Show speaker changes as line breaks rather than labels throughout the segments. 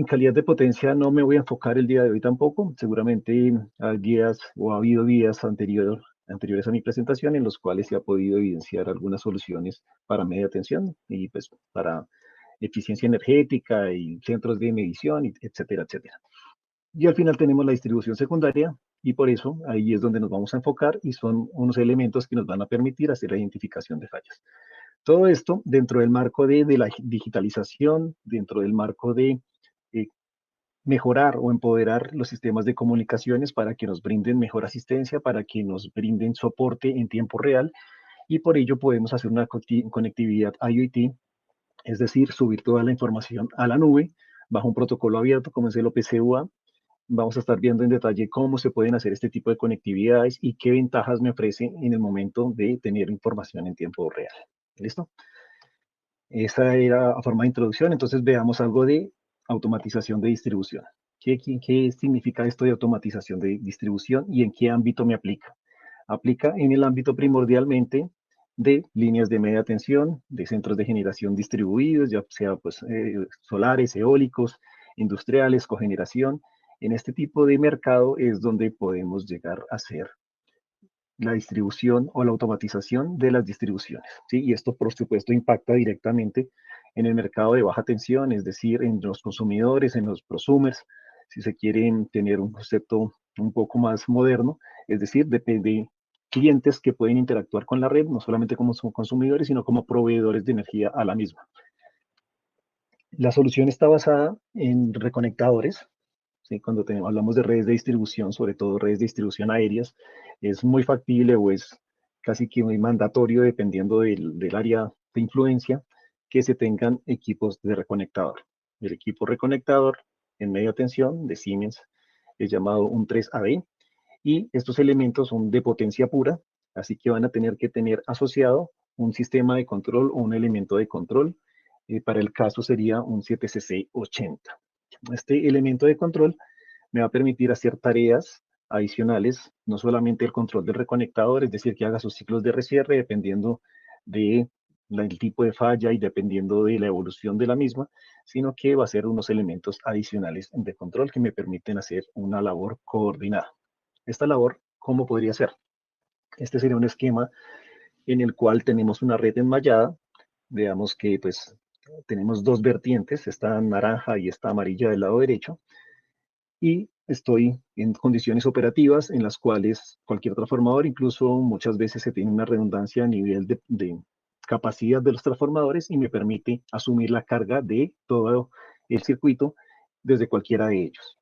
calidad de potencia no me voy a enfocar el día de hoy tampoco. Seguramente hay días o ha habido días anteriores a mi presentación en los cuales se ha podido evidenciar algunas soluciones para media tensión y pues para eficiencia energética y centros de medición, etcétera, etcétera. Y al final tenemos la distribución secundaria y por eso ahí es donde nos vamos a enfocar y son unos elementos que nos van a permitir hacer la identificación de fallas. Todo esto dentro del marco de la digitalización, dentro del marco de eh, mejorar o empoderar los sistemas de comunicaciones para que nos brinden mejor asistencia, para que nos brinden soporte en tiempo real y por ello podemos hacer una conectividad IoT, es decir, subir toda la información a la nube bajo un protocolo abierto como es el OPC-UA. Vamos a estar viendo en detalle cómo se pueden hacer este tipo de conectividades y qué ventajas me ofrece en el momento de tener información en tiempo real. ¿Listo? Esa era a forma de introducción, entonces veamos algo de automatización de distribución. ¿Qué significa esto de automatización de distribución y en qué ámbito me aplica? Aplica en el ámbito primordialmente de líneas de media tensión, de centros de generación distribuidos, ya sea pues, solares, eólicos, industriales, cogeneración. En este tipo de mercado es donde podemos llegar a hacer la distribución o la automatización de las distribuciones, ¿sí? Y esto, por supuesto, impacta directamente en el mercado de baja tensión, es decir, en los consumidores, en los prosumers, si se quieren tener un concepto un poco más moderno, es decir, de clientes que pueden interactuar con la red, no solamente como consumidores, sino como proveedores de energía a la misma. La solución está basada en reconectadores, ¿sí? Cuando hablamos de redes de distribución, sobre todo redes de distribución aéreas, es muy factible o es casi que muy mandatorio, dependiendo del área de influencia, que se tengan equipos de reconectador. El equipo reconectador en media tensión de Siemens es llamado un 3AB y estos elementos son de potencia pura, así que van a tener que tener asociado un sistema de control o un elemento de control. Para el caso sería un 7CC80. Este elemento de control me va a permitir hacer tareas adicionales, no solamente el control del reconectador, es decir, que haga sus ciclos de recierre dependiendo del tipo de falla y dependiendo de la evolución de la misma, sino que va a ser unos elementos adicionales de control que me permiten hacer una labor coordinada. Esta labor, ¿cómo podría ser? Este sería un esquema en el cual tenemos una red enmallada, veamos que pues tenemos dos vertientes, esta naranja y esta amarilla del lado derecho, y estoy en condiciones operativas en las cuales cualquier transformador, incluso muchas veces se tiene una redundancia a nivel de capacidad de los transformadores y me permite asumir la carga de todo el circuito desde cualquiera de ellos.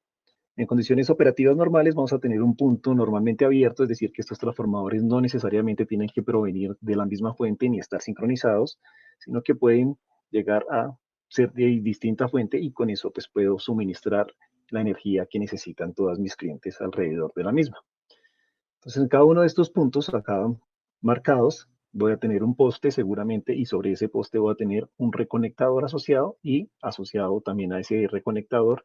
En condiciones operativas normales vamos a tener un punto normalmente abierto, es decir, que estos transformadores no necesariamente tienen que provenir de la misma fuente ni estar sincronizados, sino que pueden llegar a ser de distinta fuente y con eso pues puedo suministrar la energía que necesitan todos mis clientes alrededor de la misma. Entonces en cada uno de estos puntos, acá marcados, voy a tener un poste seguramente y sobre ese poste voy a tener un reconectador asociado y asociado también a ese reconectador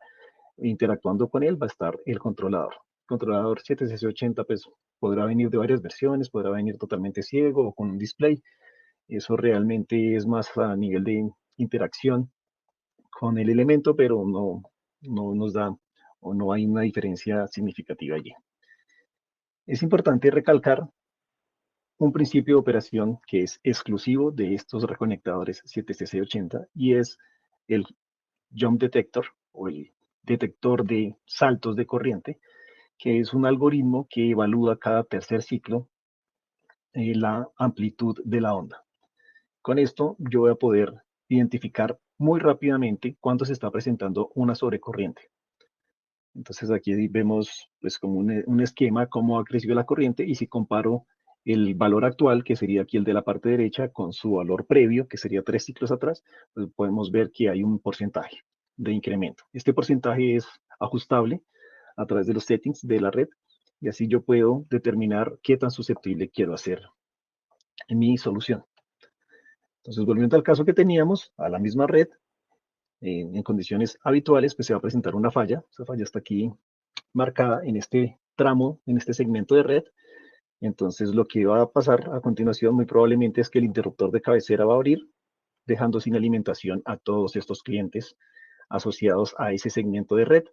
interactuando con él va a estar el controlador. El controlador 7CC80 pues podrá venir de varias versiones, podrá venir totalmente ciego o con un display. Eso realmente es más a nivel de interacción con el elemento, pero no nos da o no hay una diferencia significativa allí. Es importante recalcar un principio de operación que es exclusivo de estos reconectadores 7CC80 y es el jump detector o el detector de saltos de corriente, que es un algoritmo que evalúa cada tercer ciclo la amplitud de la onda. Con esto yo voy a poder identificar muy rápidamente cuándo se está presentando una sobrecorriente. Entonces aquí vemos pues como un esquema cómo ha crecido la corriente y si comparo el valor actual, que sería aquí el de la parte derecha, con su valor previo, que sería 3 ciclos atrás, pues podemos ver que hay un porcentaje de incremento. Este porcentaje es ajustable a través de los settings de la red y así yo puedo determinar qué tan susceptible quiero hacer en mi solución. Entonces, volviendo al caso que teníamos, a la misma red, en condiciones habituales, pues se va a presentar una falla. Esa falla está aquí marcada en este tramo, en este segmento de red. Entonces, lo que va a pasar a continuación muy probablemente es que el interruptor de cabecera va a abrir, dejando sin alimentación a todos estos clientes asociados a ese segmento de red,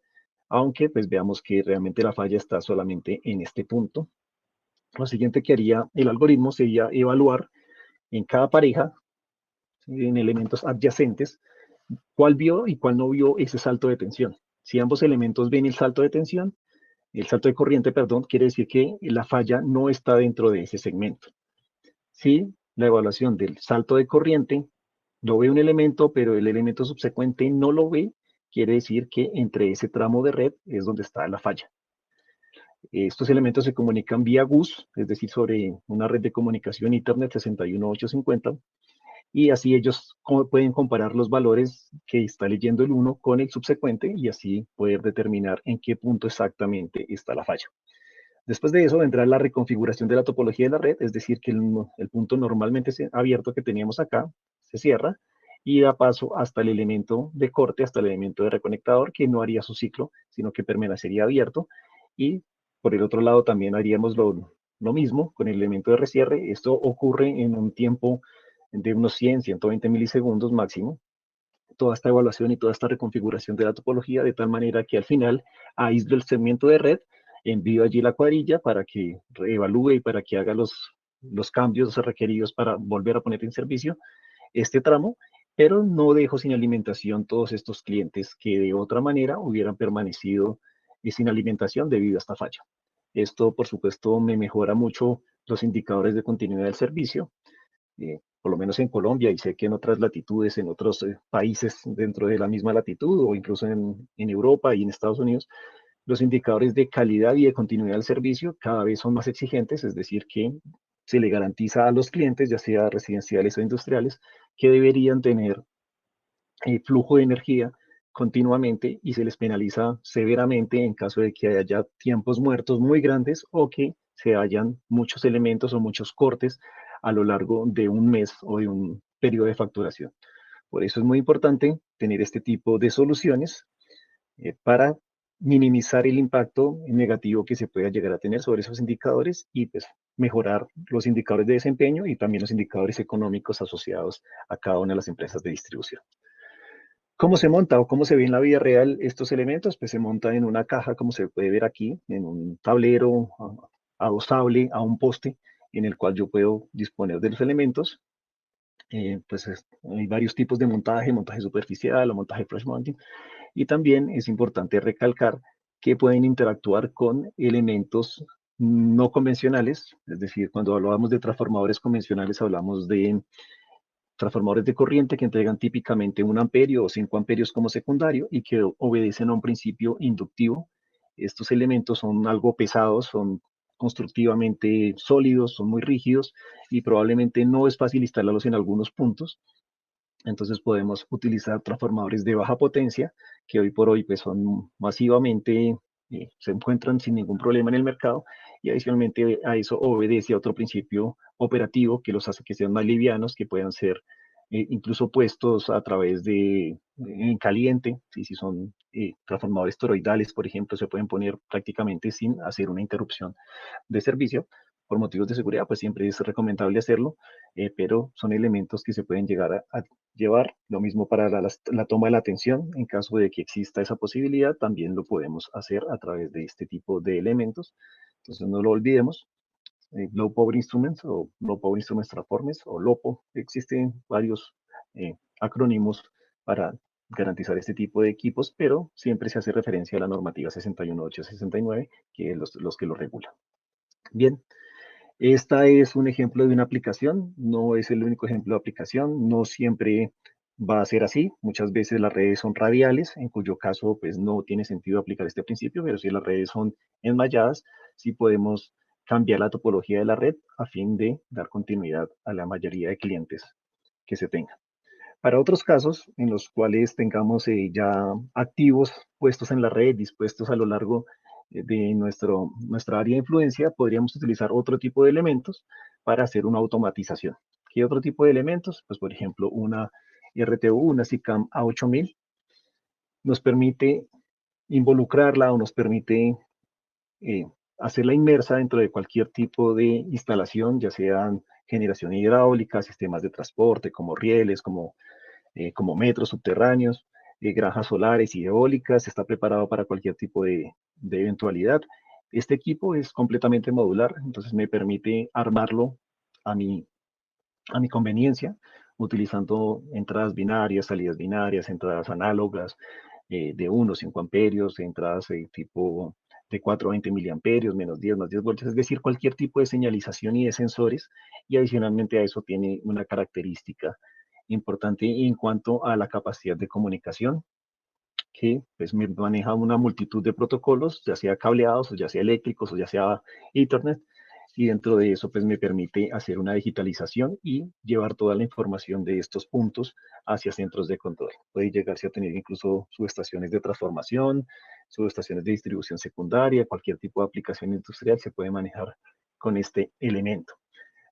aunque pues veamos que realmente la falla está solamente en este punto. Lo siguiente que haría el algoritmo sería evaluar en cada pareja, en elementos adyacentes, cuál vio y cuál no vio ese salto de tensión. Si ambos elementos ven el salto de corriente, perdón, quiere decir que la falla no está dentro de ese segmento. Si la evaluación del salto de corriente lo ve un elemento, pero el elemento subsecuente no lo ve, quiere decir que entre ese tramo de red es donde está la falla. Estos elementos se comunican vía GUS, es decir, sobre una red de comunicación Ethernet 61850, y así ellos pueden comparar los valores que está leyendo el uno con el subsecuente y así poder determinar en qué punto exactamente está la falla. Después de eso vendrá la reconfiguración de la topología de la red, es decir, que el punto normalmente abierto que teníamos acá se cierra y da paso hasta el elemento de corte, hasta el elemento de reconectador, que no haría su ciclo, sino que permanecería abierto. Y por el otro lado también haríamos lo mismo con el elemento de rescierre. Esto ocurre en un tiempo de unos 100, 120 milisegundos máximo, toda esta evaluación y toda esta reconfiguración de la topología, de tal manera que al final aíslo el segmento de red, envío allí la cuadrilla para que reevalúe y para que haga los cambios requeridos para volver a poner en servicio este tramo, pero no dejo sin alimentación todos estos clientes que de otra manera hubieran permanecido sin alimentación debido a esta falla. Esto, por supuesto, me mejora mucho los indicadores de continuidad del servicio, por lo menos en Colombia, y sé que en otras latitudes, en otros países dentro de la misma latitud, o incluso en Europa y en Estados Unidos, los indicadores de calidad y de continuidad del servicio cada vez son más exigentes, es decir, que se le garantiza a los clientes, ya sea residenciales o industriales, que deberían tener flujo de energía continuamente y se les penaliza severamente en caso de que haya tiempos muertos muy grandes o que se hayan muchos elementos o muchos cortes a lo largo de un mes o de un periodo de facturación. Por eso es muy importante tener este tipo de soluciones para minimizar el impacto negativo que se pueda llegar a tener sobre esos indicadores y pues mejorar los indicadores de desempeño y también los indicadores económicos asociados a cada una de las empresas de distribución. ¿Cómo se monta o cómo se ve en la vida real estos elementos? Pues se monta en una caja, como se puede ver aquí, en un tablero adosable a un poste en el cual yo puedo disponer de los elementos. Hay varios tipos de montaje superficial o montaje flash mounting, y también es importante recalcar que pueden interactuar con elementos no convencionales, es decir, cuando hablamos de transformadores convencionales hablamos de transformadores de corriente que entregan típicamente 1 amperio o 5 amperios como secundario y que obedecen a un principio inductivo. Estos elementos son algo pesados, son constructivamente sólidos, son muy rígidos y probablemente no es fácil instalarlos en algunos puntos. Entonces podemos utilizar transformadores de baja potencia que hoy por hoy pues, son masivamente, se encuentran sin ningún problema en el mercado y adicionalmente a eso obedece a otro principio operativo que los hace que sean más livianos, que puedan ser incluso puestos a través de en caliente, si son transformadores toroidales, por ejemplo, se pueden poner prácticamente sin hacer una interrupción de servicio. Por motivos de seguridad, pues siempre es recomendable hacerlo, pero son elementos que se pueden llegar a llevar. Lo mismo para la toma de la atención, en caso de que exista esa posibilidad, también lo podemos hacer a través de este tipo de elementos. Entonces no lo olvidemos. Low Power Instruments o Low Power Instruments Transformers o LOPO. Existen varios acrónimos para garantizar este tipo de equipos, pero siempre se hace referencia a la normativa 61869, que es los que lo regulan. Bien, esta es un ejemplo de una aplicación, no es el único ejemplo de aplicación, no siempre va a ser así. Muchas veces las redes son radiales, en cuyo caso pues no tiene sentido aplicar este principio, pero si las redes son enmalladas, sí podemos cambiar la topología de la red a fin de dar continuidad a la mayoría de clientes que se tengan. Para otros casos en los cuales tengamos ya activos puestos en la red, dispuestos a lo largo de nuestra área de influencia, podríamos utilizar otro tipo de elementos para hacer una automatización. ¿Qué otro tipo de elementos? Pues por ejemplo una RTU, una SICAM A8000, nos permite involucrarla o nos permite eh, hacerla inmersa dentro de cualquier tipo de instalación, ya sean generación hidráulica, sistemas de transporte como rieles, como metros subterráneos, granjas solares y eólicas, está preparado para cualquier tipo de eventualidad. Este equipo es completamente modular, entonces me permite armarlo a mi conveniencia, utilizando entradas binarias, salidas binarias, entradas análogas de 1, 5 amperios, entradas tipo de 4 a 20 miliamperios, menos 10, más 10 voltios, es decir, cualquier tipo de señalización y de sensores, y adicionalmente a eso tiene una característica importante en cuanto a la capacidad de comunicación, que pues me maneja una multitud de protocolos, ya sea cableados, o ya sea eléctricos, o ya sea Ethernet, y dentro de eso pues me permite hacer una digitalización y llevar toda la información de estos puntos hacia centros de control. Puede llegarse a tener incluso subestaciones de transformación, subestaciones de distribución secundaria, cualquier tipo de aplicación industrial se puede manejar con este elemento.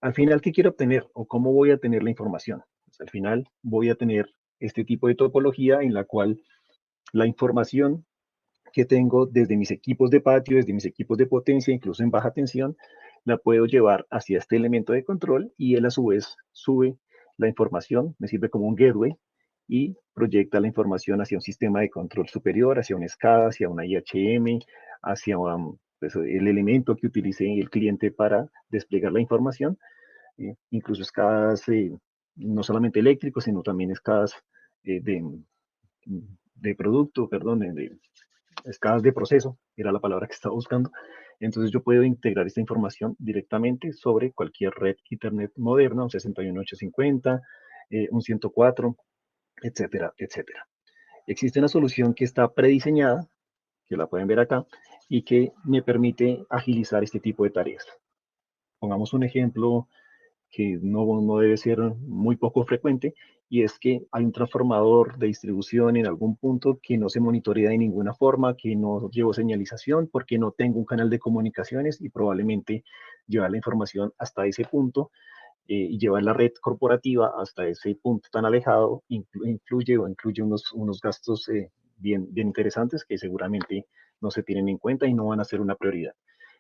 Al final, ¿qué quiero obtener o cómo voy a tener la información? Pues al final voy a tener este tipo de topología en la cual la información que tengo desde mis equipos de patio, desde mis equipos de potencia, incluso en baja tensión, la puedo llevar hacia este elemento de control y él a su vez sube la información, me sirve como un gateway y proyecta la información hacia un sistema de control superior, hacia un SCADA, hacia una IHM, hacia pues, el elemento que utilice el cliente para desplegar la información, incluso SCADAs no solamente eléctricos, sino también SCADAs eh, de, de producto, perdón, escalas de proceso, era la palabra que estaba buscando. Entonces yo puedo integrar esta información directamente sobre cualquier red Ethernet moderna, un 61850, un 104, etcétera, etcétera. Existe una solución que está prediseñada, que la pueden ver acá, y que me permite agilizar este tipo de tareas. Pongamos un ejemplo que no debe ser muy poco frecuente, y es que hay un transformador de distribución en algún punto que no se monitorea de ninguna forma, que no llevo señalización porque no tengo un canal de comunicaciones y probablemente llevar la información hasta ese punto y llevar la red corporativa hasta ese punto tan alejado influye o incluye unos gastos bien interesantes que seguramente no se tienen en cuenta y no van a ser una prioridad.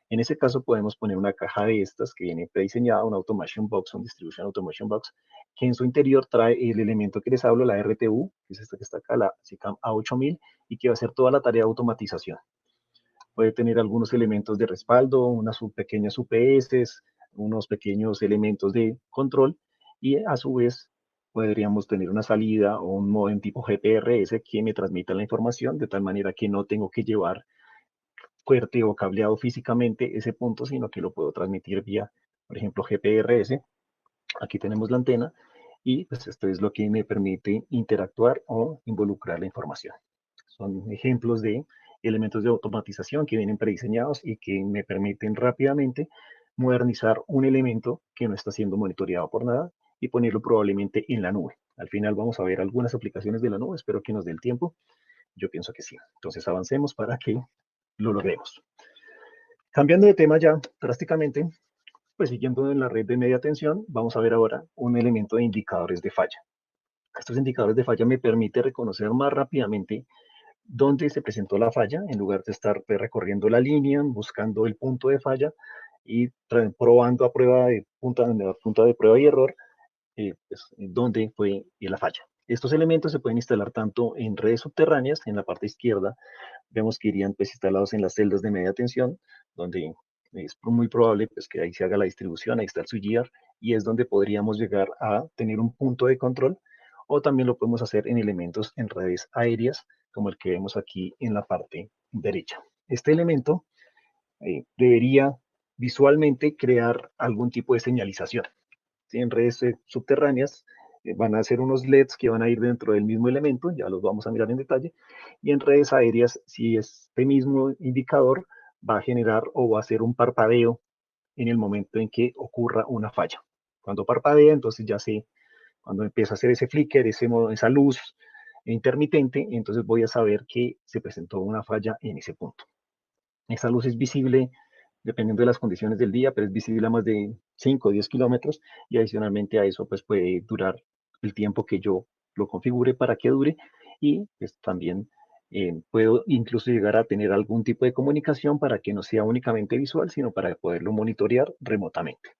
En ese caso podemos poner una caja de estas que viene prediseñada, una Automation Box, un Distribution Automation Box, que en su interior trae el elemento que les hablo, la RTU, que es esta que está acá, la SICAM A8000, y que va a hacer toda la tarea de automatización. Puede tener algunos elementos de respaldo, unas pequeñas UPS, unos pequeños elementos de control, y a su vez podríamos tener una salida o un modem tipo GPRS que me transmita la información de tal manera que no tengo que llevar fuerte o cableado físicamente ese punto, sino que lo puedo transmitir vía, por ejemplo, GPRS. Aquí tenemos la antena y pues esto es lo que me permite interactuar o involucrar la información. Son ejemplos de elementos de automatización que vienen prediseñados y que me permiten rápidamente modernizar un elemento que no está siendo monitoreado por nada y ponerlo probablemente en la nube. Al final vamos a ver algunas aplicaciones de la nube, espero que nos dé el tiempo. Yo pienso que sí. Entonces avancemos para que lo logremos. Cambiando de tema ya drásticamente, pues siguiendo en la red de media tensión, vamos a ver ahora un elemento de indicadores de falla. Estos indicadores de falla me permiten reconocer más rápidamente dónde se presentó la falla, en lugar de estar recorriendo la línea, buscando el punto de falla y probando a prueba de punta de prueba y error, pues, dónde fue la falla. Estos elementos se pueden instalar tanto en redes subterráneas, en la parte izquierda, vemos que irían pues instalados en las celdas de media tensión, donde es muy probable pues que ahí se haga la distribución, ahí está el switchgear, y es donde podríamos llegar a tener un punto de control, o también lo podemos hacer en elementos en redes aéreas, como el que vemos aquí en la parte derecha. Este elemento debería visualmente crear algún tipo de señalización. ¿Sí? En redes subterráneas van a ser unos LEDs que van a ir dentro del mismo elemento, ya los vamos a mirar en detalle, y en redes aéreas, si este mismo indicador va a generar o va a hacer un parpadeo en el momento en que ocurra una falla. Cuando parpadea, entonces ya sé, cuando empieza a hacer ese flicker, esa luz intermitente, entonces voy a saber que se presentó una falla en ese punto. Esa luz es visible dependiendo de las condiciones del día, pero es visible a más de 5 o 10 kilómetros y adicionalmente a eso pues puede durar el tiempo que yo lo configure para que dure y pues también puedo incluso llegar a tener algún tipo de comunicación para que no sea únicamente visual, sino para poderlo monitorear remotamente.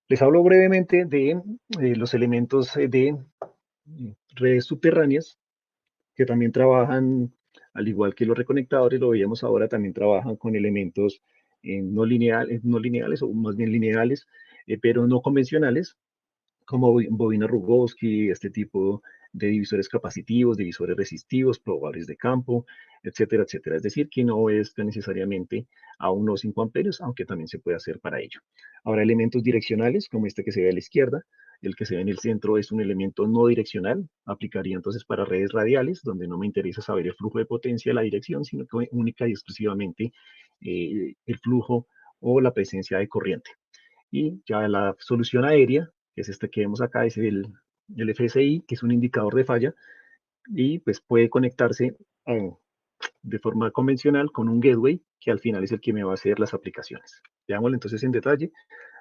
Les hablo brevemente de los elementos de redes subterráneas que también trabajan, al igual que los reconectadores, lo veíamos ahora, también trabajan con elementos no lineales o más bien lineales, pero no convencionales, como bobina Rugowski, este tipo de divisores capacitivos, divisores resistivos, probadores de campo, etcétera, etcétera. Es decir, que no es necesariamente a 1 o 5 amperios, aunque también se puede hacer para ello. Ahora, elementos direccionales, como este que se ve a la izquierda, el que se ve en el centro es un elemento no direccional, aplicaría entonces para redes radiales, donde no me interesa saber el flujo de potencia de la dirección, sino que única y exclusivamente el flujo o la presencia de corriente. Y ya la solución aérea, que es este que vemos acá, es el FSI, que es un indicador de falla, y pues puede conectarse de forma convencional con un gateway, que al final es el que me va a hacer las aplicaciones. Veámoslo entonces en detalle.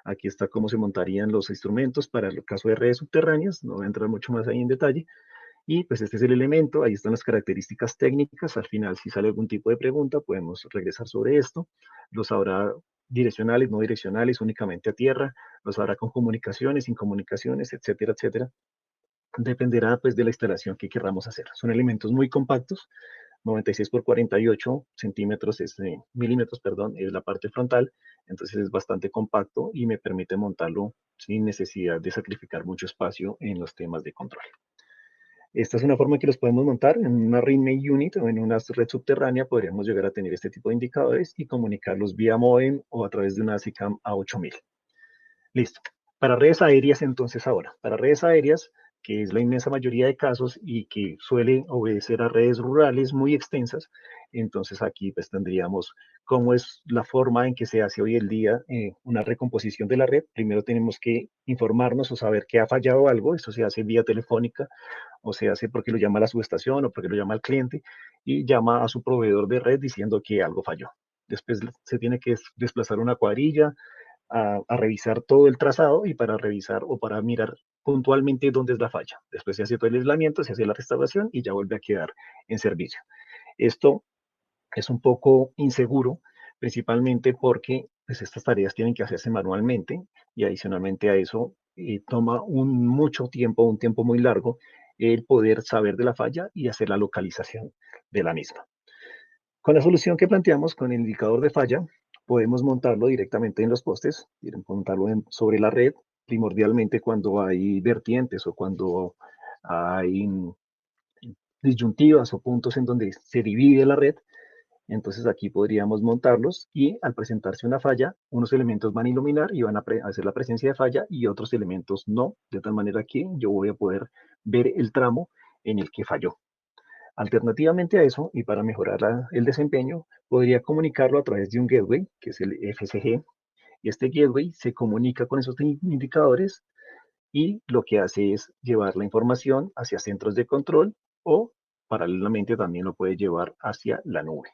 Aquí está cómo se montarían los instrumentos para el caso de redes subterráneas, no voy a entrar mucho más ahí en detalle. Y pues este es el elemento, ahí están las características técnicas, al final si sale algún tipo de pregunta podemos regresar sobre esto, los habrá direccionales, no direccionales, únicamente a tierra, los habrá con comunicaciones, sin comunicaciones, etcétera, etcétera. Dependerá pues de la instalación que queramos hacer. Son elementos muy compactos, 96 por 48 centímetros, milímetros, perdón, es la parte frontal, entonces es bastante compacto y me permite montarlo sin necesidad de sacrificar mucho espacio en los temas de control. Esta es una forma que los podemos montar en una RIME unit o en una red subterránea. Podríamos llegar a tener este tipo de indicadores y comunicarlos vía modem o a través de una SICAM A8000. Listo. Para redes aéreas, entonces ahora, para redes aéreas, que es la inmensa mayoría de casos y que suele obedecer a redes rurales muy extensas, entonces aquí pues tendríamos cómo es la forma en que se hace hoy el día una recomposición de la red. Primero tenemos que informarnos o saber que ha fallado algo, esto se hace vía telefónica o se hace porque lo llama la subestación o porque lo llama el cliente y llama a su proveedor de red diciendo que algo falló. Después se tiene que desplazar una cuadrilla, a revisar todo el trazado y para revisar o para mirar puntualmente dónde es la falla. Después se hace todo el aislamiento, se hace la restauración y ya vuelve a quedar en servicio. Esto es un poco inseguro, principalmente porque pues, estas tareas tienen que hacerse manualmente y adicionalmente a eso toma mucho tiempo, un tiempo muy largo, el poder saber de la falla y hacer la localización de la misma. Con la solución que planteamos con el indicador de falla, podemos montarlo directamente en los postes, montarlo sobre la red, primordialmente cuando hay vertientes o cuando hay disyuntivas o puntos en donde se divide la red. Entonces aquí podríamos montarlos y al presentarse una falla, unos elementos van a iluminar y van a hacer la presencia de falla y otros elementos no, de tal manera que yo voy a poder ver el tramo en el que falló. Alternativamente a eso, y para mejorar el desempeño, podría comunicarlo a través de un gateway, que es el FSG, y este gateway se comunica con esos indicadores y lo que hace es llevar la información hacia centros de control o paralelamente también lo puede llevar hacia la nube.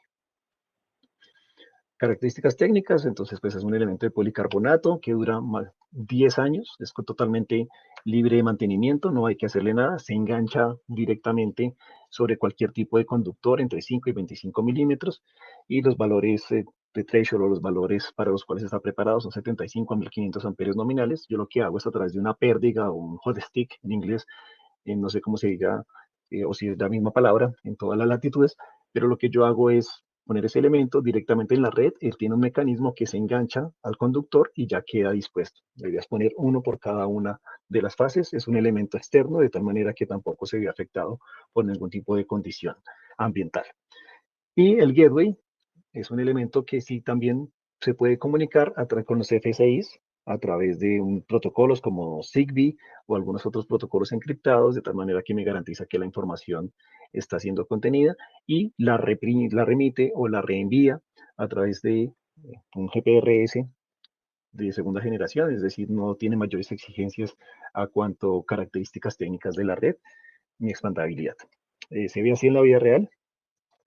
Características técnicas, entonces pues es un elemento de policarbonato que dura más 10 años, es totalmente libre de mantenimiento, no hay que hacerle nada, se engancha directamente sobre cualquier tipo de conductor entre 5 y 25 milímetros y los valores de threshold o los valores para los cuales está preparado son 75 a 1500 amperios nominales. Yo lo que hago es a través de una pérdiga o un hot stick en inglés, no sé cómo se diga o si es la misma palabra en todas las latitudes, pero lo que yo hago es poner ese elemento directamente en la red, él tiene un mecanismo que se engancha al conductor y ya queda dispuesto. La idea es poner uno por cada una de las fases, es un elemento externo, de tal manera que tampoco se ve afectado por ningún tipo de condición ambiental. Y el gateway es un elemento que sí también se puede comunicar con los FSIs a través de protocolos como Zigbee o algunos otros protocolos encriptados, de tal manera que me garantiza que la información está siendo contenida y la remite o la reenvía a través de un GPRS de segunda generación, es decir, no tiene mayores exigencias a cuanto características técnicas de la red ni expandabilidad. Se ve así en la vida real.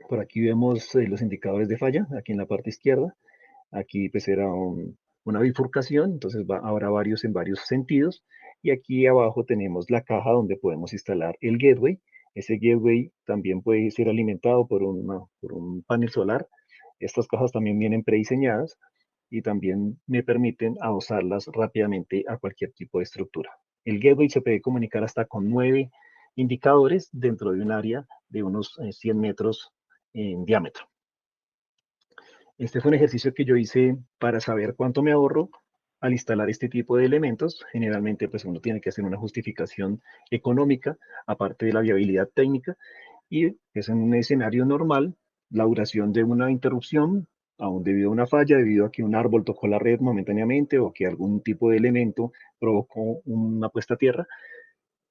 Por aquí vemos los indicadores de falla, aquí en la parte izquierda. Aquí pues era una bifurcación, entonces habrá varios en varios sentidos. Y aquí abajo tenemos la caja donde podemos instalar el gateway. Ese gateway también puede ser alimentado por un panel solar. Estas cajas también vienen prediseñadas y también me permiten adosarlas rápidamente a cualquier tipo de estructura. El gateway se puede comunicar hasta con 9 indicadores dentro de un área de unos 100 metros en diámetro. Este fue un ejercicio que yo hice para saber cuánto me ahorro al instalar este tipo de elementos. Generalmente, pues uno tiene que hacer una justificación económica, aparte de la viabilidad técnica, y es en un escenario normal, la duración de una interrupción, aún debido a una falla, debido a que un árbol tocó la red momentáneamente o que algún tipo de elemento provocó una puesta a tierra,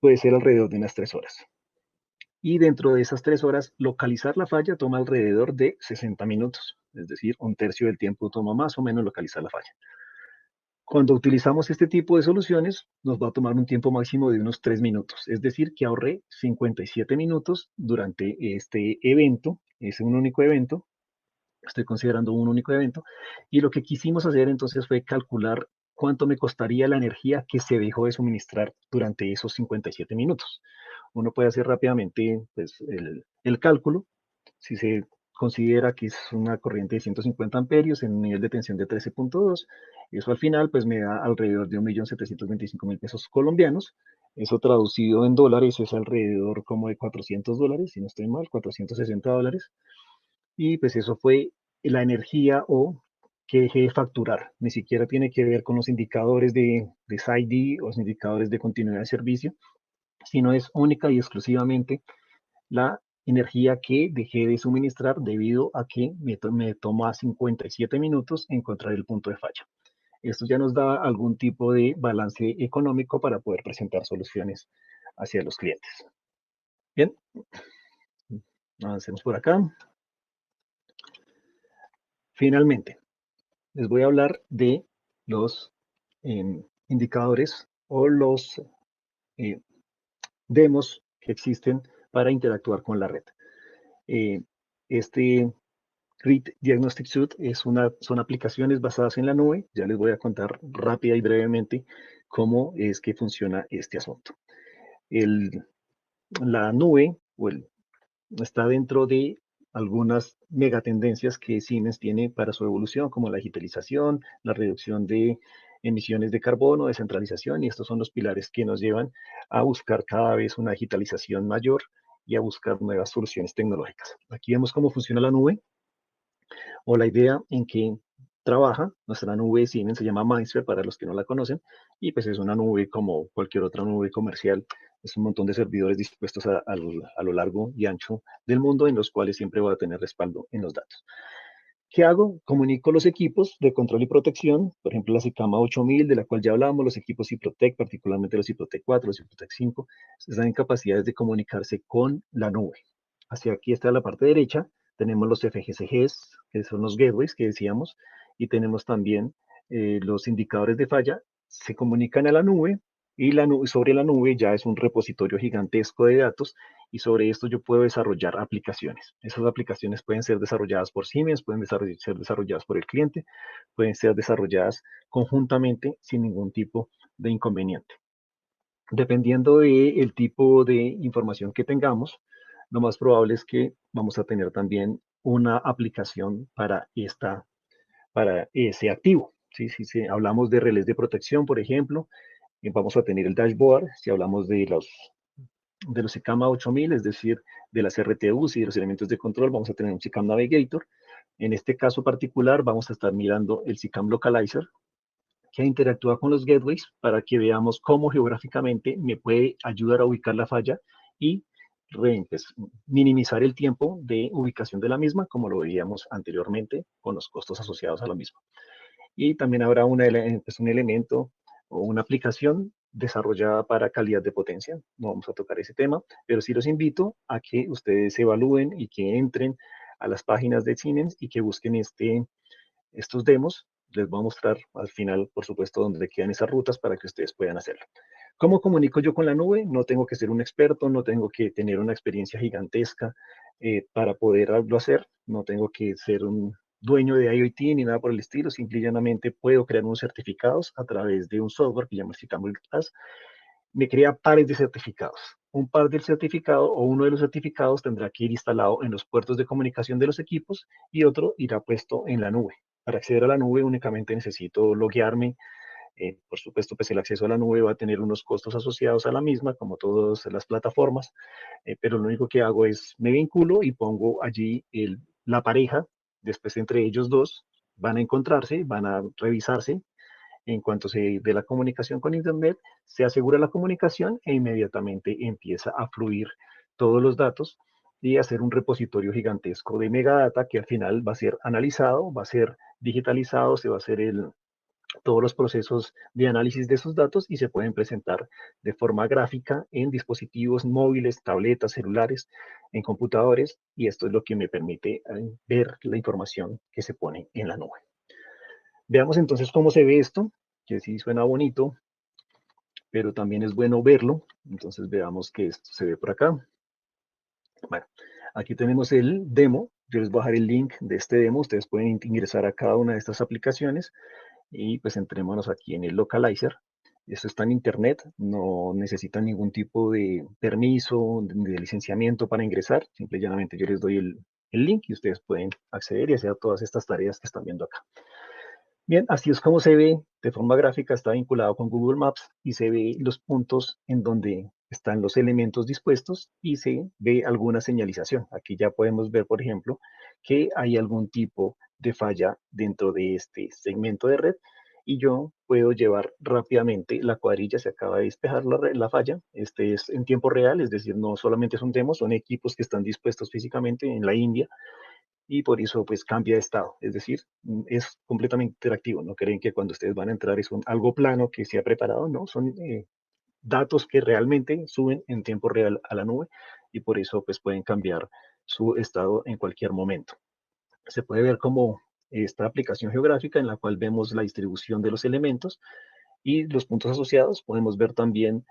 puede ser alrededor de unas 3 horas. Y dentro de esas 3 horas, localizar la falla toma alrededor de 60 minutos, es decir, un tercio del tiempo toma más o menos localizar la falla. Cuando utilizamos este tipo de soluciones, nos va a tomar un tiempo máximo de unos 3 minutos, es decir, que ahorré 57 minutos durante este evento, es un único evento, estoy considerando un único evento, y lo que quisimos hacer entonces fue calcular cuánto me costaría la energía que se dejó de suministrar durante esos 57 minutos. Uno puede hacer rápidamente pues, el cálculo. Si se considera que es una corriente de 150 amperios en un nivel de tensión de 13.2, eso al final pues me da alrededor de 1.725.000 pesos colombianos. Eso traducido en dólares es alrededor como de $400, si no estoy mal, $460. Y pues eso fue la energía o que dejé de facturar. Ni siquiera tiene que ver con los indicadores de SID o los indicadores de continuidad de servicio, sino es única y exclusivamente la energía que dejé de suministrar debido a que me toma 57 minutos encontrar el punto de falla. Esto ya nos da algún tipo de balance económico para poder presentar soluciones hacia los clientes. Bien, avancemos por acá. Finalmente, les voy a hablar de los indicadores o los eh, demos que existen para interactuar con la red. Este Grid Diagnostic Suite son aplicaciones basadas en la nube. Ya les voy a contar rápida y brevemente cómo es que funciona este asunto. La nube está dentro de algunas megatendencias que Siemens tiene para su evolución, como la digitalización, la reducción de emisiones de carbono, descentralización, y estos son los pilares que nos llevan a buscar cada vez una digitalización mayor y a buscar nuevas soluciones tecnológicas. Aquí vemos cómo funciona la nube o la idea en que trabaja. Nuestra nube Siemens se llama Mindsphere para los que no la conocen, y pues es una nube como cualquier otra nube comercial. Es un montón de servidores dispuestos a lo largo y ancho del mundo, en los cuales siempre voy a tener respaldo en los datos. ¿Qué hago? Comunico los equipos de control y protección, por ejemplo la SICAMA 8000, de la cual ya hablamos, los equipos Ciprotec, particularmente los Ciprotec 4, los Ciprotec 5, están en capacidades de comunicarse con la nube. Hacia aquí está la parte derecha, tenemos los FGCGs, que son los gateways que decíamos, y tenemos también los indicadores de falla, se comunican a la nube, y sobre la nube ya es un repositorio gigantesco de datos, y sobre esto yo puedo desarrollar aplicaciones. Esas aplicaciones pueden ser desarrolladas por Siemens, pueden ser desarrolladas por el cliente, pueden ser desarrolladas conjuntamente sin ningún tipo de inconveniente. Dependiendo del tipo de información que tengamos, lo más probable es que vamos a tener también una aplicación para ese activo. ¿Sí? Si hablamos de relés de protección, por ejemplo, vamos a tener el dashboard. Si hablamos de los SICAMA 8000, es decir, de las RTUs y de los elementos de control, vamos a tener un SICAM Navigator. En este caso particular, vamos a estar mirando el SICAM Localizer, que interactúa con los gateways para que veamos cómo geográficamente me puede ayudar a ubicar la falla y pues, minimizar el tiempo de ubicación de la misma, como lo veíamos anteriormente, con los costos asociados a la misma. Y también habrá pues, un elemento o una aplicación desarrollada para calidad de potencia. No vamos a tocar ese tema, pero sí los invito a que ustedes evalúen y que entren a las páginas de Siemens y que busquen estos demos. Les voy a mostrar al final, por supuesto, dónde quedan esas rutas para que ustedes puedan hacerlo. ¿Cómo comunico yo con la nube? No tengo que ser un experto, no tengo que tener una experiencia gigantesca para poderlo hacer, no tengo que ser un dueño de IoT ni nada por el estilo, simple y llanamente puedo crear unos certificados a través de un software que llama Citable Class. Me crea pares de certificados. Un par del certificado o uno de los certificados tendrá que ir instalado en los puertos de comunicación de los equipos y otro irá puesto en la nube. Para acceder a la nube únicamente necesito loguearme Por supuesto, pues el acceso a la nube va a tener unos costos asociados a la misma, como todas las plataformas, pero lo único que hago es me vinculo y pongo allí la pareja, después entre ellos dos van a encontrarse, van a revisarse. En cuanto se dé la comunicación con Internet, se asegura la comunicación e inmediatamente empieza a fluir todos los datos y hacer un repositorio gigantesco de megadata que al final va a ser analizado, va a ser digitalizado, se va a hacer todos los procesos de análisis de esos datos y se pueden presentar de forma gráfica en dispositivos móviles, tabletas, celulares, en computadores, y esto es lo que me permite ver la información que se pone en la nube. Veamos entonces cómo se ve esto, que sí suena bonito, pero también es bueno verlo. Entonces veamos que esto se ve por acá. Bueno, aquí tenemos el demo. Yo les voy a dejar el link de este demo. Ustedes pueden ingresar a cada una de estas aplicaciones y pues entrémonos aquí en el localizer. Esto está en internet, no necesitan ningún tipo de permiso, de licenciamiento para ingresar. Simple y llanamente yo les doy el link y ustedes pueden acceder y hacer todas estas tareas que están viendo acá. Bien, así es como se ve de forma gráfica, está vinculado con Google Maps y se ve los puntos en donde están los elementos dispuestos y se ve alguna señalización. Aquí ya podemos ver, por ejemplo, que hay algún tipo de falla dentro de este segmento de red y yo puedo llevar rápidamente la cuadrilla, se acaba de despejar la falla. Este es en tiempo real, es decir, no solamente es un demo, son equipos que están dispuestos físicamente en la India y por eso pues cambia de estado, es decir, es completamente interactivo, no creen que cuando ustedes van a entrar es algo plano que se ha preparado, no, son datos que realmente suben en tiempo real a la nube y por eso pues pueden cambiar su estado en cualquier momento. Se puede ver como esta aplicación geográfica en la cual vemos la distribución de los elementos y los puntos asociados, podemos ver también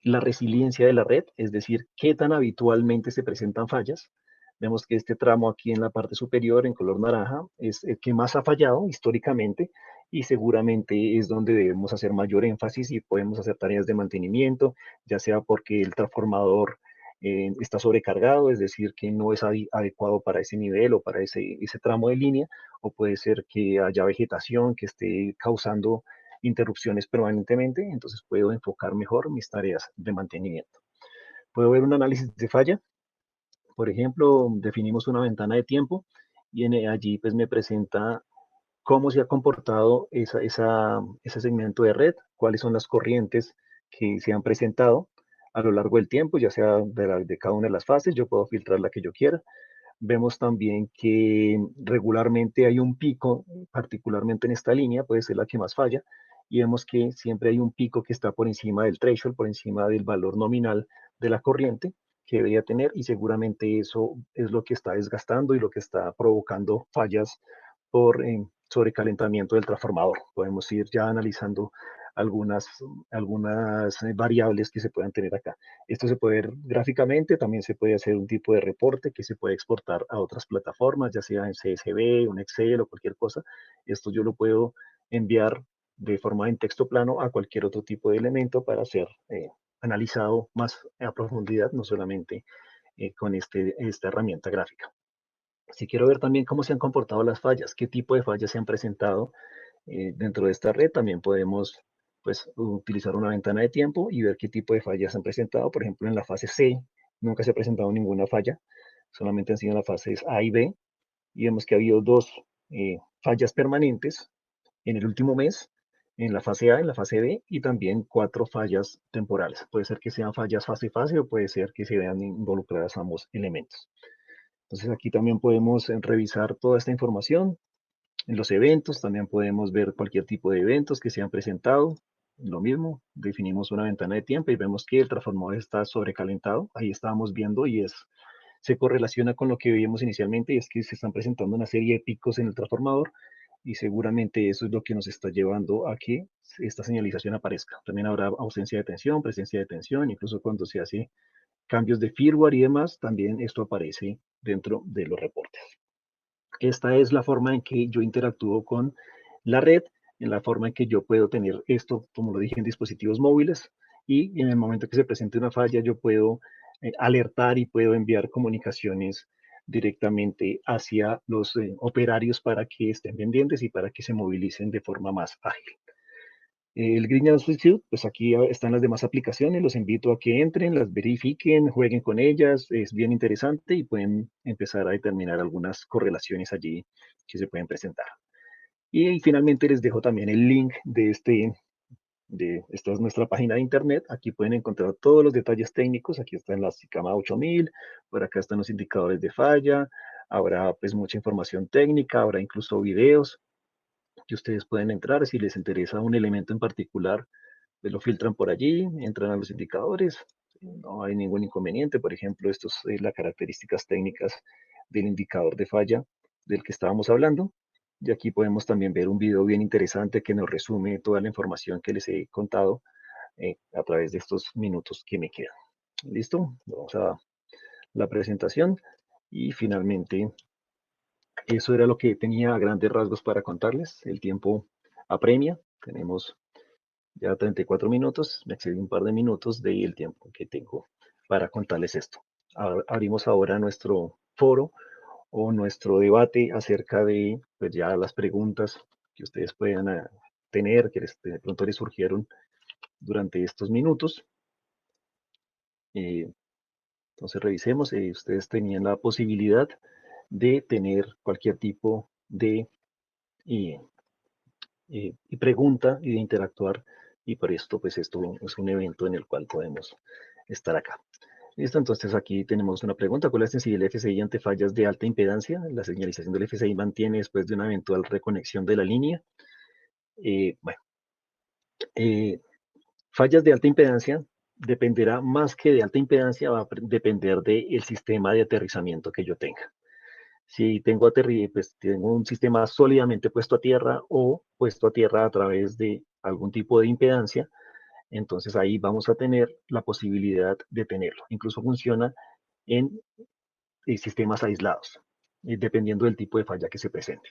la resiliencia de la red, es decir, qué tan habitualmente se presentan fallas. Vemos que este tramo aquí en la parte superior, en color naranja, es el que más ha fallado históricamente y seguramente es donde debemos hacer mayor énfasis y podemos hacer tareas de mantenimiento, ya sea porque el transformador está sobrecargado, es decir, que no es adecuado para ese nivel o para ese tramo de línea, o puede ser que haya vegetación que esté causando interrupciones permanentemente, entonces puedo enfocar mejor mis tareas de mantenimiento. Puedo ver un análisis de falla, por ejemplo, definimos una ventana de tiempo y allí pues me presenta cómo se ha comportado ese segmento de red, cuáles son las corrientes que se han presentado a lo largo del tiempo, ya sea de cada una de las fases, yo puedo filtrar la que yo quiera. Vemos también que regularmente hay un pico, particularmente en esta línea, puede ser la que más falla, y vemos que siempre hay un pico que está por encima del threshold, por encima del valor nominal de la corriente que debería tener, y seguramente eso es lo que está desgastando y lo que está provocando fallas por sobrecalentamiento del transformador. Podemos ir ya analizando algunas, algunas variables que se puedan tener acá. Esto se puede ver gráficamente, también se puede hacer un tipo de reporte que se puede exportar a otras plataformas, ya sea en CSV, un Excel o cualquier cosa. Esto yo lo puedo enviar de forma en texto plano a cualquier otro tipo de elemento para ser analizado más a profundidad, no solamente con esta herramienta gráfica. Si quiero ver también cómo se han comportado las fallas, qué tipo de fallas se han presentado dentro de esta red, también podemos pues, utilizar una ventana de tiempo y ver qué tipo de fallas se han presentado. Por ejemplo, en la fase C nunca se ha presentado ninguna falla, solamente han sido las fases A y B, y vemos que ha habido dos fallas permanentes en el último mes, en la fase A, en la fase B, y también cuatro fallas temporales. Puede ser que sean fallas fase-fase o puede ser que se vean involucradas ambos elementos. Entonces aquí también podemos revisar toda esta información. En los eventos también podemos ver cualquier tipo de eventos que se han presentado. Lo mismo, definimos una ventana de tiempo y vemos que el transformador está sobrecalentado. Ahí estábamos viendo y se correlaciona con lo que veíamos inicialmente y es que se están presentando una serie de picos en el transformador y seguramente eso es lo que nos está llevando a que esta señalización aparezca. También habrá ausencia de tensión, presencia de tensión, incluso cuando se hace cambios de firmware y demás, también esto aparece dentro de los reportes. Esta es la forma en que yo interactúo con la red, en la forma en que yo puedo tener esto, como lo dije, en dispositivos móviles y en el momento que se presente una falla yo puedo alertar y puedo enviar comunicaciones directamente hacia los operarios para que estén pendientes y para que se movilicen de forma más ágil. El Grignard Suite, pues aquí están las demás aplicaciones, los invito a que entren, las verifiquen, jueguen con ellas, es bien interesante y pueden empezar a determinar algunas correlaciones allí que se pueden presentar. Y finalmente les dejo también el link esta es nuestra página de internet, aquí pueden encontrar todos los detalles técnicos, aquí está en la SICAMA 8000, por acá están los indicadores de falla, habrá pues mucha información técnica, habrá incluso videos que ustedes pueden entrar si les interesa un elemento en particular, pues lo filtran por allí, entran a los indicadores, no hay ningún inconveniente. Por ejemplo, estas son las características técnicas del indicador de falla del que estábamos hablando. Y aquí podemos también ver un video bien interesante que nos resume toda la información que les he contado a través de estos minutos que me quedan. ¿Listo? Vamos a la presentación y finalmente eso era lo que tenía a grandes rasgos para contarles. El tiempo apremia, tenemos ya 34 minutos, me excedí un par de minutos del tiempo que tengo para contarles esto. Abrimos ahora nuestro foro o nuestro debate acerca de pues ya las preguntas que ustedes puedan tener, que de pronto les surgieron durante estos minutos. Entonces revisemos, ustedes tenían la posibilidad de tener cualquier tipo de pregunta y de interactuar, y por esto pues esto es un evento en el cual podemos estar acá. Listo, entonces aquí tenemos una pregunta: ¿cuál es la sensibilidad del FSI ante fallas de alta impedancia? La señalización del FSI mantiene después de una eventual reconexión de la línea. Bueno, fallas de alta impedancia dependerá más que de alta impedancia, va a depender del sistema de aterrizamiento que yo tenga. Si tengo, pues, tengo un sistema sólidamente puesto a tierra o puesto a tierra a través de algún tipo de impedancia, entonces ahí vamos a tener la posibilidad de tenerlo. Incluso funciona en sistemas aislados, dependiendo del tipo de falla que se presente.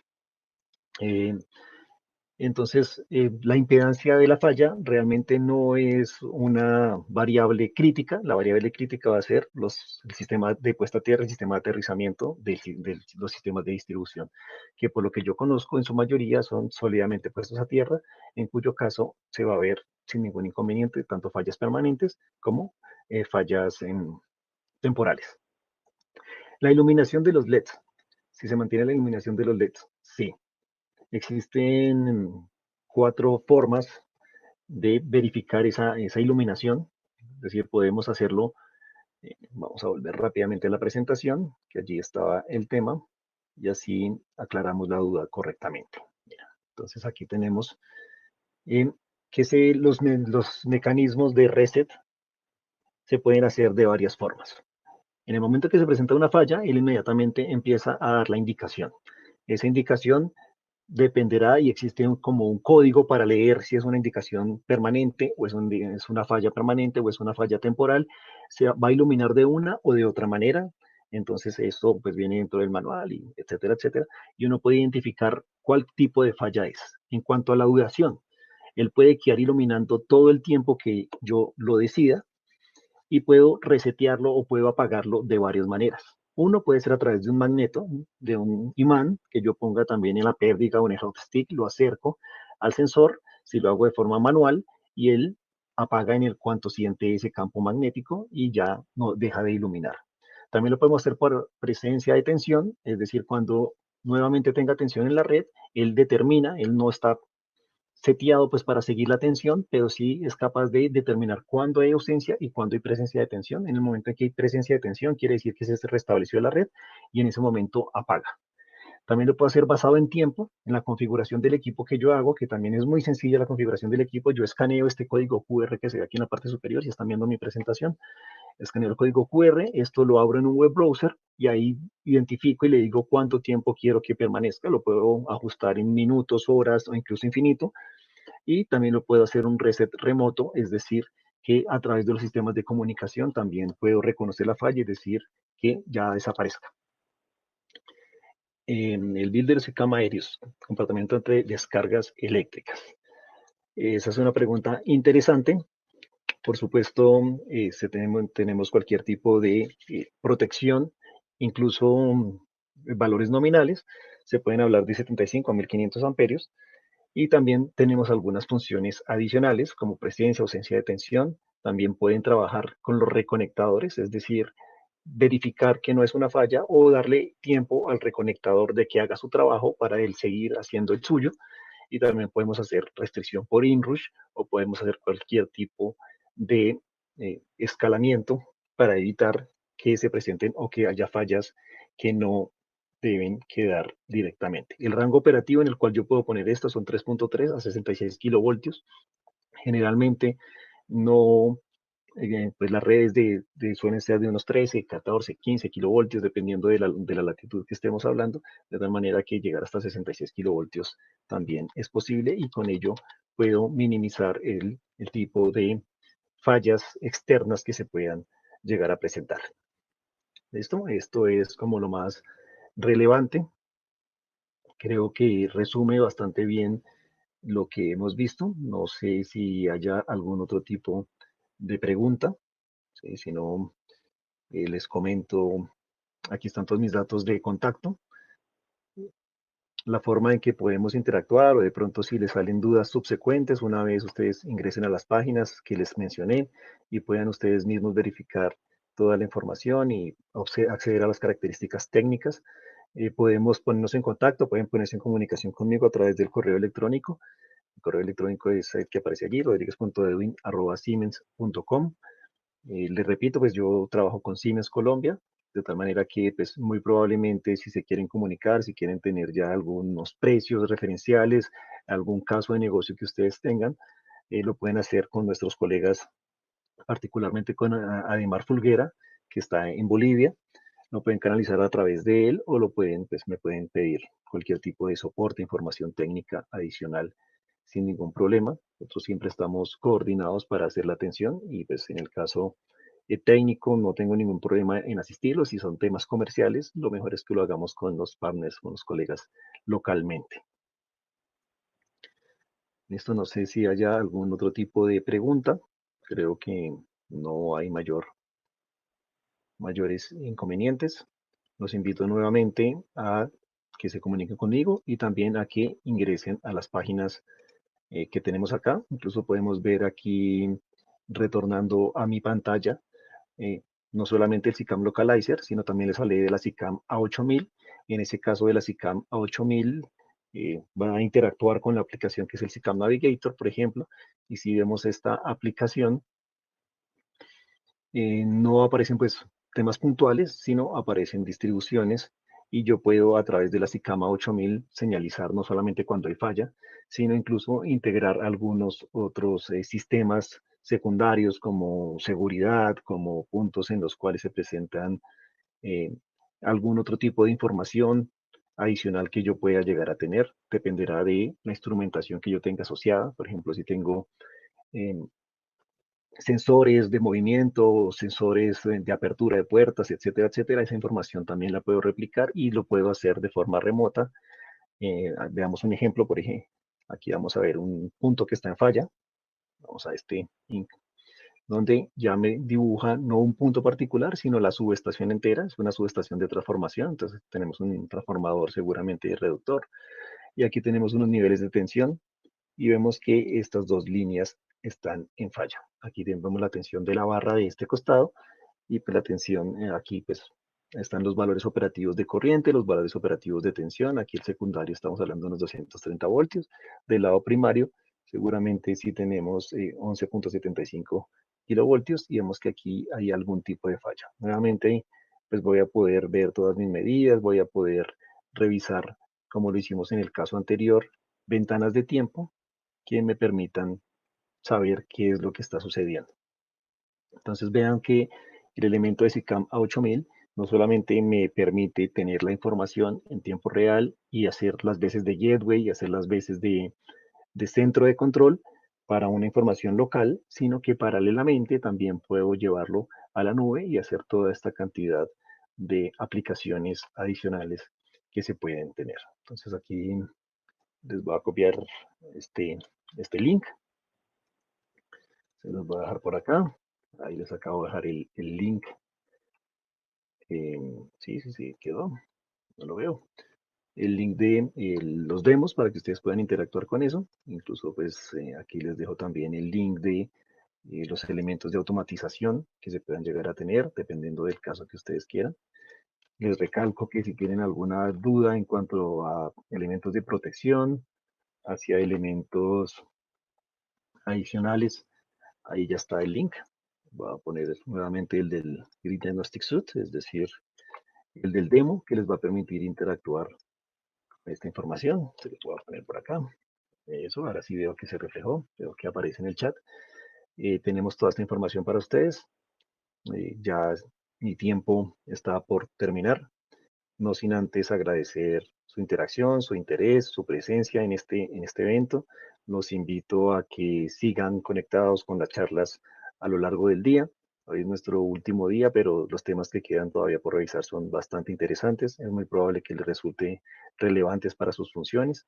Entonces, la impedancia de la falla realmente no es una variable crítica. La variable crítica va a ser el sistema de puesta a tierra, el sistema de aterrizamiento de los sistemas de distribución, que por lo que yo conozco en su mayoría son sólidamente puestos a tierra, en cuyo caso se va a ver sin ningún inconveniente tanto fallas permanentes como fallas temporales. La iluminación de los LEDs. Si se mantiene la iluminación de los LEDs, sí. Existen 4 formas de verificar esa iluminación. Es decir, podemos hacerlo. Vamos a volver rápidamente a la presentación, que allí estaba el tema, y así aclaramos la duda correctamente. Entonces aquí tenemos que los mecanismos de reset se pueden hacer de varias formas. En el momento que se presenta una falla, él inmediatamente empieza a dar la indicación. Esa indicación dependerá y existe como un código para leer si es una indicación permanente o es una falla permanente o es una falla temporal. Se va a iluminar de una o de otra manera. Entonces esto pues viene dentro del manual, y etcétera, etcétera. Y uno puede identificar cuál tipo de falla es. En cuanto a la duración, él puede quedar iluminando todo el tiempo que yo lo decida, y puedo resetearlo o puedo apagarlo de varias maneras. Uno puede ser a través de un magneto, de un imán, que yo ponga también en la pérdiga o en el hot stick, lo acerco al sensor, si lo hago de forma manual, y él apaga en el cuanto siente ese campo magnético y ya no deja de iluminar. También lo podemos hacer por presencia de tensión, es decir, cuando nuevamente tenga tensión en la red, él determina, él no está seteado pues para seguir la tensión, pero sí es capaz de determinar cuándo hay ausencia y cuándo hay presencia de tensión. En el momento en que hay presencia de tensión, quiere decir que se restableció la red y en ese momento apaga. También lo puedo hacer basado en tiempo, en la configuración del equipo que yo hago, que también es muy sencilla la configuración del equipo. Yo escaneo este código QR que se ve aquí en la parte superior, si están viendo mi presentación. Escaneo el código QR, esto lo abro en un web browser y ahí identifico y le digo cuánto tiempo quiero que permanezca. Lo puedo ajustar en minutos, horas o incluso infinito. Y también lo puedo hacer un reset remoto, es decir, que a través de los sistemas de comunicación también puedo reconocer la falla y decir que ya desaparezca. El builder se llama aéreos, comportamiento entre descargas eléctricas. Esa es una pregunta interesante. Por supuesto, tenemos cualquier tipo de protección, incluso valores nominales. Se pueden hablar de 75 a 1500 amperios. Y también tenemos algunas funciones adicionales como presencia, ausencia de tensión. También pueden trabajar con los reconectadores, es decir, verificar que no es una falla o darle tiempo al reconectador de que haga su trabajo para él seguir haciendo el suyo. Y también podemos hacer restricción por inrush o podemos hacer cualquier tipo de escalamiento para evitar que se presenten o que haya fallas que no deben quedar directamente. El rango operativo en el cual yo puedo poner esto son 3.3 a 66 kilovoltios. Generalmente no, pues las redes suelen ser de unos 13, 14, 15 kilovoltios, dependiendo de la latitud que estemos hablando, de tal manera que llegar hasta 66 kilovoltios también es posible y con ello puedo minimizar el tipo de fallas externas que se puedan llegar a presentar. ¿Listo? Esto es como lo más relevante. Creo que resume bastante bien lo que hemos visto. No sé si haya algún otro tipo de pregunta. ¿Sí? Si no, les comento, aquí están todos mis datos de contacto, la forma en que podemos interactuar o de pronto si les salen dudas subsecuentes, una vez ustedes ingresen a las páginas que les mencioné y puedan ustedes mismos verificar toda la información y acceder a las características técnicas. Podemos ponernos en contacto, pueden ponerse en comunicación conmigo a través del correo electrónico. El correo electrónico es el que aparece allí, rodriguez.edwin@siemens.com. Les repito, pues yo trabajo con Siemens Colombia, de tal manera que pues muy probablemente si se quieren comunicar, si quieren tener ya algunos precios referenciales, algún caso de negocio que ustedes tengan, lo pueden hacer con nuestros colegas, particularmente con Ademar Fulguera, que está en Bolivia. Lo pueden canalizar a través de él o me pueden pedir cualquier tipo de soporte, información técnica adicional sin ningún problema. Nosotros siempre estamos coordinados para hacer la atención y pues en el caso técnico no tengo ningún problema en asistirlos. Si son temas comerciales, lo mejor es que lo hagamos con los partners, con los colegas localmente. Esto no sé si haya algún otro tipo de pregunta. Creo que no hay mayores inconvenientes. Los invito nuevamente a que se comuniquen conmigo y también a que ingresen a las páginas que tenemos acá. Incluso podemos ver aquí, retornando a mi pantalla, eh, no solamente el SICAM Localizer, sino también les hablé de la SICAM A8000. En ese caso de la SICAM A8000, va a interactuar con la aplicación que es el SICAM Navigator, por ejemplo, y si vemos esta aplicación, no aparecen pues temas puntuales, sino aparecen distribuciones y yo puedo a través de la SICAMA 8000 señalizar no solamente cuando hay falla, sino incluso integrar algunos otros sistemas secundarios como seguridad, como puntos en los cuales se presentan eh, algún otro tipo de información adicional que yo pueda llegar a tener. Dependerá de la instrumentación que yo tenga asociada. Por ejemplo, si tengo eh, sensores de movimiento, sensores de apertura de puertas, etcétera, etcétera. Esa información también la puedo replicar y lo puedo hacer de forma remota. Veamos un ejemplo, por ejemplo. Aquí vamos a ver un punto que está en falla. Vamos a este link, donde ya me dibuja no un punto particular, sino la subestación entera. Es una subestación de transformación. Entonces tenemos un transformador seguramente reductor. Y aquí tenemos unos niveles de tensión y vemos que estas dos líneas están en falla. Aquí vemos la tensión de la barra de este costado y pues la tensión aquí pues están los valores operativos de corriente, los valores operativos de tensión. Aquí el secundario estamos hablando de unos 230 voltios. Del lado primario seguramente sí tenemos 11.75 kilovoltios y vemos que aquí hay algún tipo de falla. Nuevamente pues voy a poder ver todas mis medidas, voy a poder revisar como lo hicimos en el caso anterior, ventanas de tiempo que me permitan saber qué es lo que está sucediendo. Entonces vean que el elemento de SICAM A8000 no solamente me permite tener la información en tiempo real y hacer las veces de gateway y hacer las veces de centro de control para una información local, sino que paralelamente también puedo llevarlo a la nube y hacer toda esta cantidad de aplicaciones adicionales que se pueden tener. Entonces aquí les voy a copiar este, este link, se los voy a dejar por acá. Ahí les acabo de dejar el link. Sí, quedó. No lo veo. el link de los demos para que ustedes puedan interactuar con eso. Incluso pues aquí les dejo también el link de los elementos de automatización que se puedan llegar a tener, dependiendo del caso que ustedes quieran. Les recalco que si tienen alguna duda en cuanto a elementos de protección, hacia elementos adicionales, ahí ya está el link. Voy a poner nuevamente el del Grid Diagnostic Suite, es decir, el del demo que les va a permitir interactuar con esta información. Se los voy a poner por acá. Eso, ahora sí veo que se reflejó, veo que aparece en el chat. Tenemos toda esta información para ustedes. Ya mi tiempo está por terminar, no sin antes agradecer su interacción, su interés, su presencia en este evento. Los invito a que sigan conectados con las charlas a lo largo del día. Hoy es nuestro último día, pero los temas que quedan todavía por revisar son bastante interesantes. Es muy probable que les resulte relevantes para sus funciones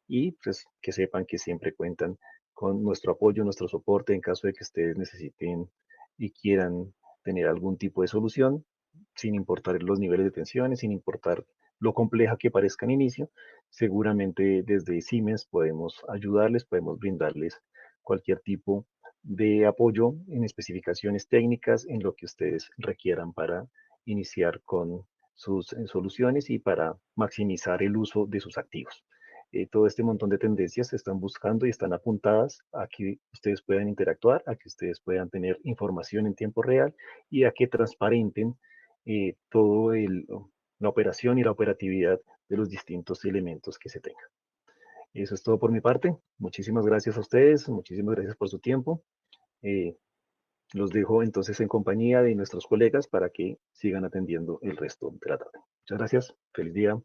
y pues que sepan que siempre cuentan con nuestro apoyo, nuestro soporte en caso de que ustedes necesiten y quieran tener algún tipo de solución, sin importar los niveles de tensiones, sin importar lo compleja que parezca en inicio. Seguramente desde Siemens podemos ayudarles, podemos brindarles cualquier tipo de apoyo en especificaciones técnicas, en lo que ustedes requieran para iniciar con sus soluciones y para maximizar el uso de sus activos. Todo este montón de tendencias se están buscando y están apuntadas a que ustedes puedan interactuar, a que ustedes puedan tener información en tiempo real y a que transparenten todo la operación y la operatividad de los distintos elementos que se tengan. Eso es todo por mi parte. Muchísimas gracias a ustedes, muchísimas gracias por su tiempo. Eh, los dejo entonces en compañía de nuestros colegas para que sigan atendiendo el resto de la tarde. Muchas gracias, feliz día,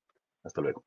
hasta luego.